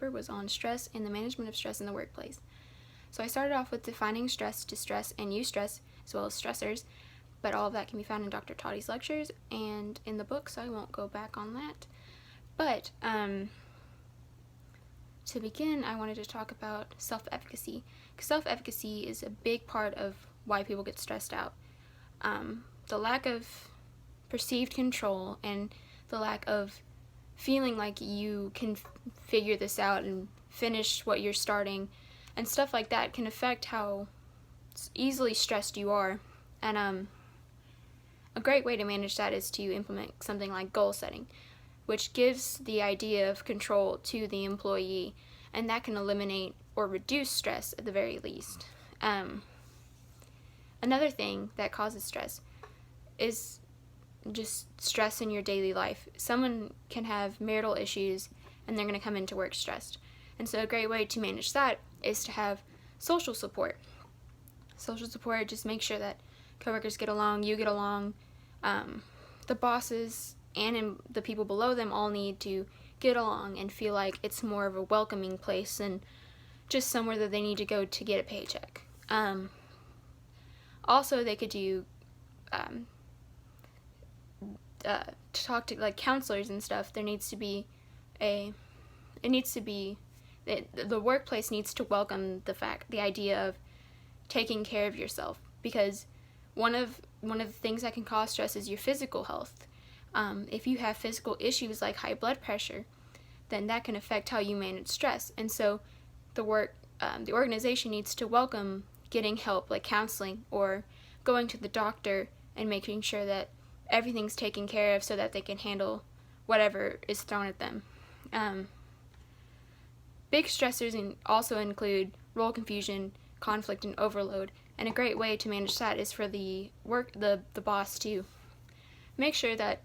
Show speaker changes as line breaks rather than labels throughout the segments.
paper was on stress and the management of stress in the workplace. So I started off with defining stress, distress, and eustress, as well as stressors, but all of that can be found in Dr. Toddy's lectures and in the book, so I won't go back on that. But to begin, I wanted to talk about self-efficacy, because self-efficacy is a big part of why people get stressed out. The lack of perceived control and the lack of feeling like you can figure this out and finish what you're starting and stuff like that can affect how easily stressed you are. And a great way to manage that is to implement something like goal setting, which gives the idea of control to the employee, and that can eliminate or reduce stress at the very least. Another thing that causes stress is just stress in your daily life. Someone can have marital issues and they're going to come into work stressed. And so a great way to manage that is to have social support. Social support just makes sure that coworkers get along, you get along, the bosses and the people below them all need to get along and feel like it's more of a welcoming place than just somewhere that they need to go to get a paycheck. Also, they could do to talk to like counselors and stuff. There needs to be the workplace needs to welcome the idea of taking care of yourself, because one of the things that can cause stress is your physical health. If you have physical issues like high blood pressure, then that can affect how you manage stress. And so the organization needs to welcome getting help, like counseling or going to the doctor and making sure that everything's taken care of so that they can handle whatever is thrown at them. Big stressors also include role confusion, conflict, and overload. And a great way to manage that is for the boss to make sure that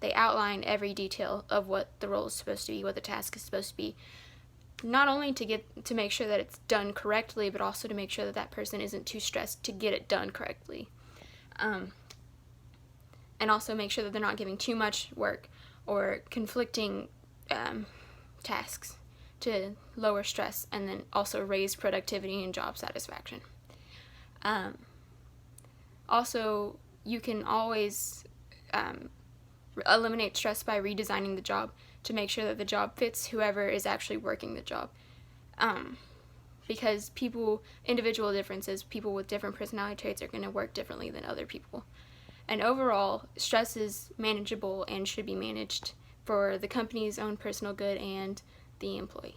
they outline every detail of what the role is supposed to be, what the task is supposed to be. Not only to make sure that it's done correctly, but also to make sure that that person isn't too stressed to get it done correctly. And also make sure that they're not giving too much work or conflicting tasks to lower stress and then also raise productivity and job satisfaction. Also, you can always eliminate stress by redesigning the job to make sure that the job fits whoever is actually working the job. Because individual differences, people with different personality traits are going to work differently than other people. And overall, stress is manageable and should be managed for the company's own personal good and the employee.